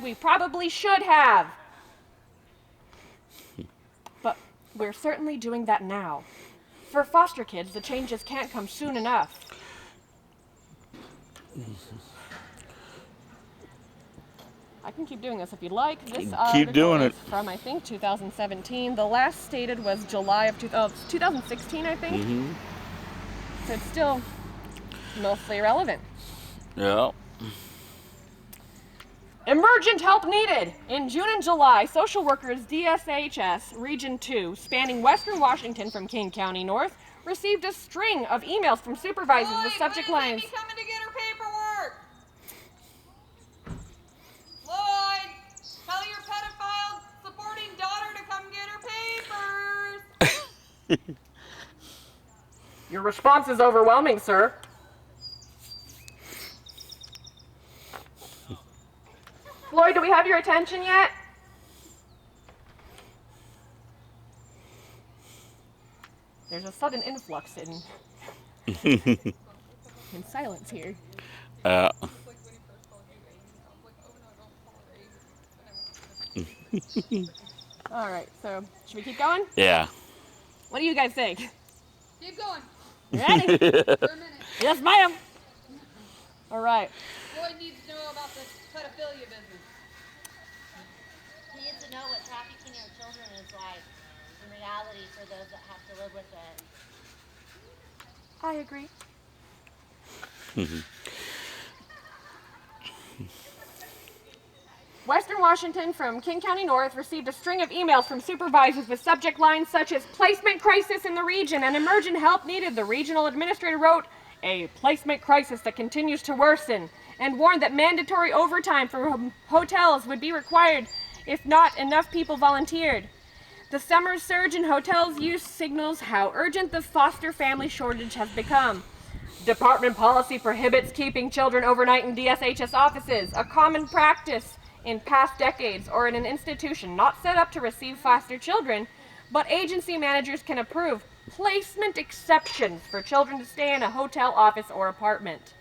we probably should have. But we're certainly doing that now. For foster kids, the changes can't come soon enough. I can keep doing this if you'd like. This article is from, I think, 2017. The last stated was July of 2016, I think. Mm-hmm. So it's still mostly irrelevant. Yeah. Emergent help needed. In June and July, social workers DSHS Region 2, spanning Western Washington from King County North, received a string of emails from supervisors with subject lines. Lloyd, coming to get her paperwork. Lloyd, tell your pedophile supporting daughter to come get her papers. Your response is overwhelming, sir. Floyd, do we have your attention yet? There's a sudden influx in silence here. All right, so should we keep going? Yeah. What do you guys think? Keep going. You ready? For a minute. Yes, ma'am. All right. Lloyd needs to know about this pedophilia business. He needs to know what trafficking of children is like in reality for those that have to live with it. I agree. Western Washington from King County North received a string of emails from supervisors with subject lines such as placement crisis in the region and emergent help needed. The regional administrator wrote, a placement crisis that continues to worsen, and warned that mandatory overtime for hotels would be required if not enough people volunteered. The summer surge in hotels use signals how urgent the foster family shortage has become. Department policy prohibits keeping children overnight in DSHS offices, a common practice in past decades, or in an institution not set up to receive foster children, but agency managers can approve placement exceptions for children to stay in a hotel, office, or apartment.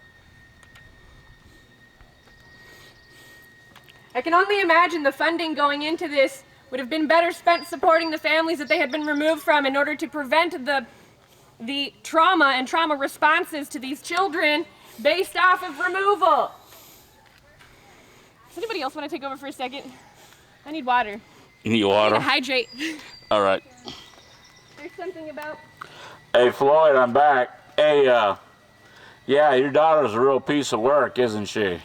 I can only imagine the funding going into this would have been better spent supporting the families that they had been removed from in order to prevent the trauma and trauma responses to these children based off of removal. Does anybody else want to take over for a second? I need water. You need water? I need to hydrate. All right. There's something about... Hey, Floyd, I'm back. Hey, yeah, your daughter's a real piece of work, isn't she?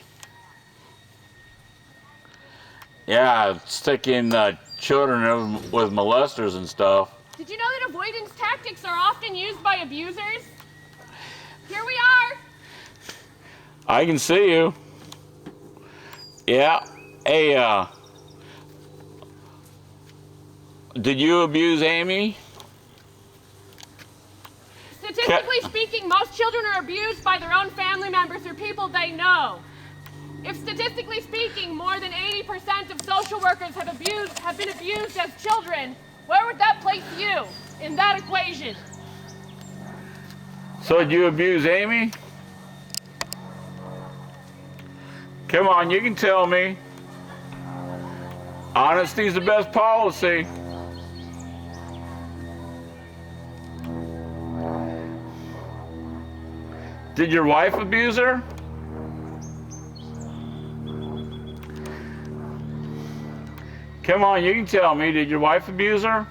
Yeah, sticking children with molesters and stuff. Did you know that avoidance tactics are often used by abusers? Here we are. I can see you. Yeah. Hey, did you abuse Amy? Statistically speaking, most children are abused by their own family members or people they know. If statistically speaking, more than 80% of social workers have been abused as children, where would that place you in that equation? So did you abuse Amy? Come on, you can tell me. Honesty's the best policy. Did your wife abuse her? Come on, you can tell me. Did your wife abuse her?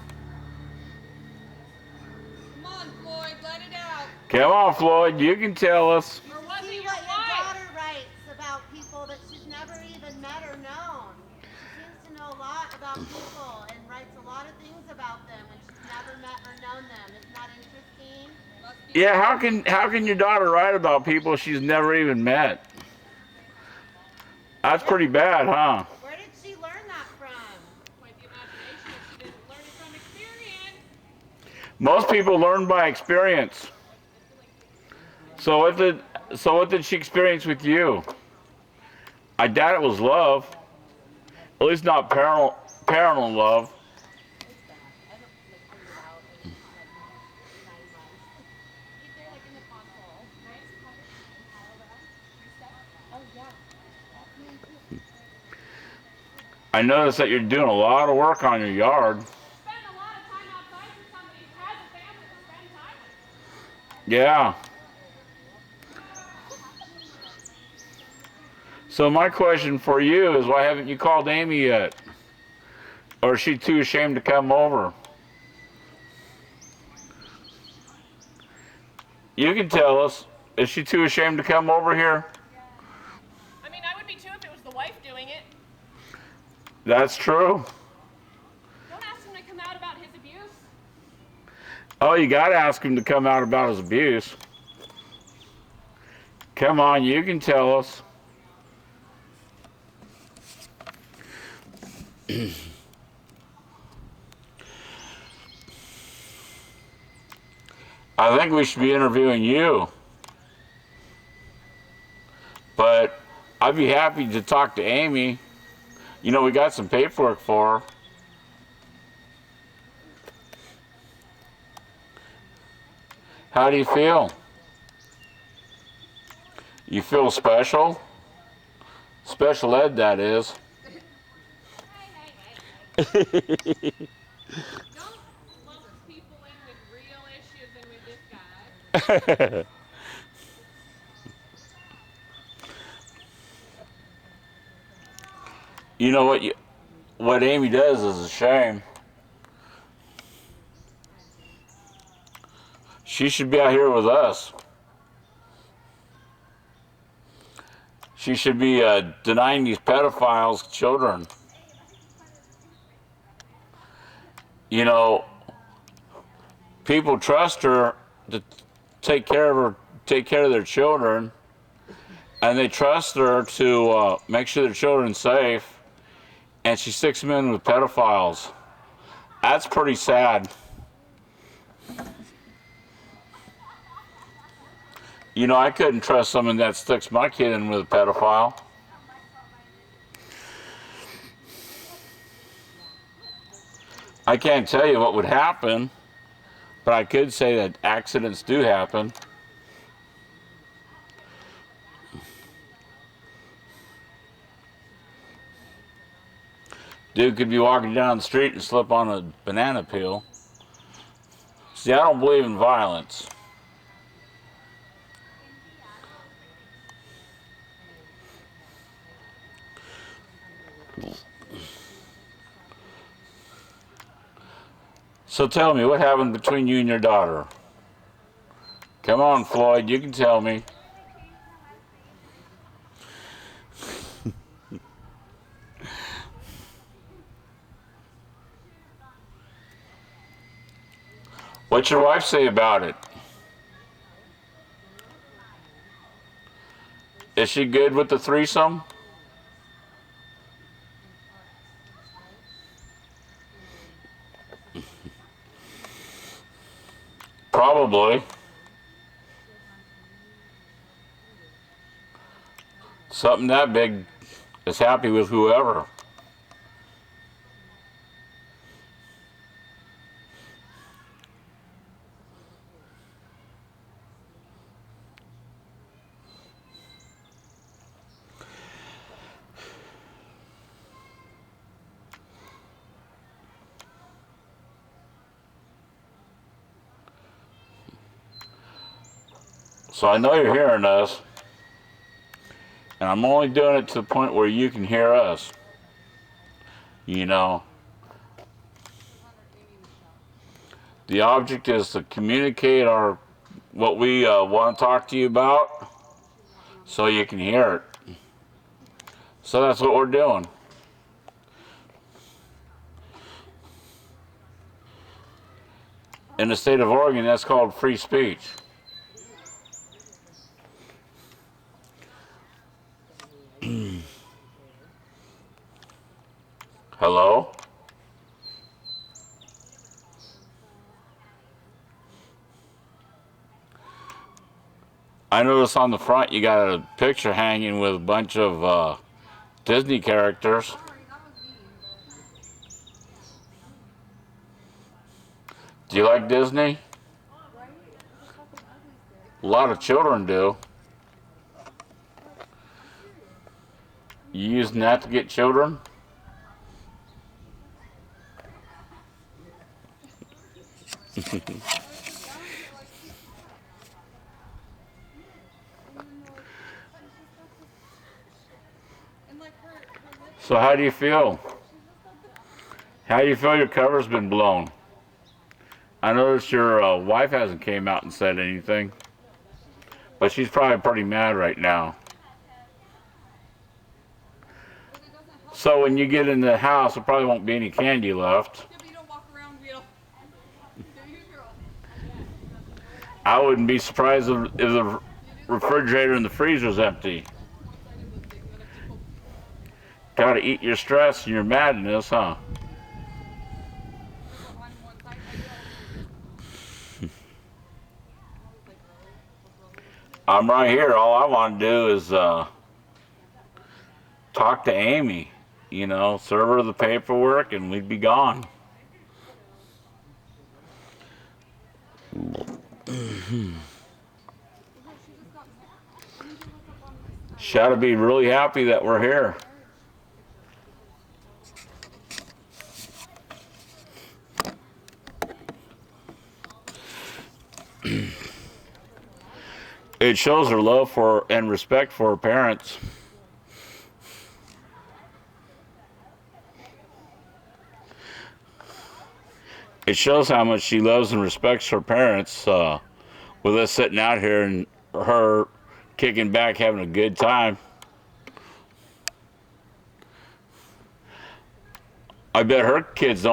Come on, Floyd, let it out. Come on, Floyd, you can tell us. Or was it See your what your wife? daughter writes about people that she's never even met or known. She seems to know a lot about people and writes a lot of things about them and she's never met or known them. Isn't that interesting? Yeah, how can your daughter write about people she's never even met? That's pretty bad, huh? Where did she learn that from? Quite the imagination if she didn't learn it from experience. Most people learn by experience. So what did she experience with you? I doubt it was love. At least not parental love. I noticed that you're doing a lot of work on your yard. Spend a lot of time outside for somebody who has a family to spend time with. Yeah. So my question for you is, why haven't you called Amy yet? Or is she too ashamed to come over? You can tell us. Is she too ashamed to come over here? I mean, I would be too if it was the wife doing it. That's true. Don't ask him to come out about his abuse. Oh, you gotta ask him to come out about his abuse. Come on, you can tell us. I think we should be interviewing you. But I'd be happy to talk to Amy. You know, we got some paperwork for her. How do you feel? You feel special? Special ed, that is. Don't lump people in with real issues and with this guy. You know what Amy does is a shame. She should be out here with us. She should be denying these pedophiles children. You know, people trust her to take care of their children, and they trust her to make sure their children's safe, and she sticks them in with pedophiles. That's pretty sad. You know, I couldn't trust someone that sticks my kid in with a pedophile. I can't tell you what would happen, but I could say that accidents do happen. Dude could be walking down the street and slip on a banana peel. See, I don't believe in violence. So tell me, what happened between you and your daughter? Come on, Floyd, you can tell me. What's your wife say about it? Is she good with the threesome? Probably. Something that big is happy with whoever. So I know you're hearing us, and I'm only doing it to the point where you can hear us. You know, the object is to communicate what we want to talk to you about, so you can hear it. So that's what we're doing. In the state of Oregon, that's called free speech. Hello? I noticed on the front you got a picture hanging with a bunch of Disney characters. Do you like Disney? A lot of children do. You using that to get children? So how do you feel? How do you feel your cover's been blown? I noticed your wife hasn't came out and said anything, but she's probably pretty mad right now. So when you get in the house, there probably won't be any candy left. Yeah, but you don't walk around, you know. Do you, girl? I wouldn't be surprised if the refrigerator and the freezer's empty. Gotta eat your stress and your madness, huh? I'm right here. All I want to do is talk to Amy. You know, serve her the paperwork, and we'd be gone. She ought to be really happy that we're here. It shows her love for and respect for her parents. It shows how much she loves and respects her parents with us sitting out here and her kicking back, having a good time. I bet her kids don't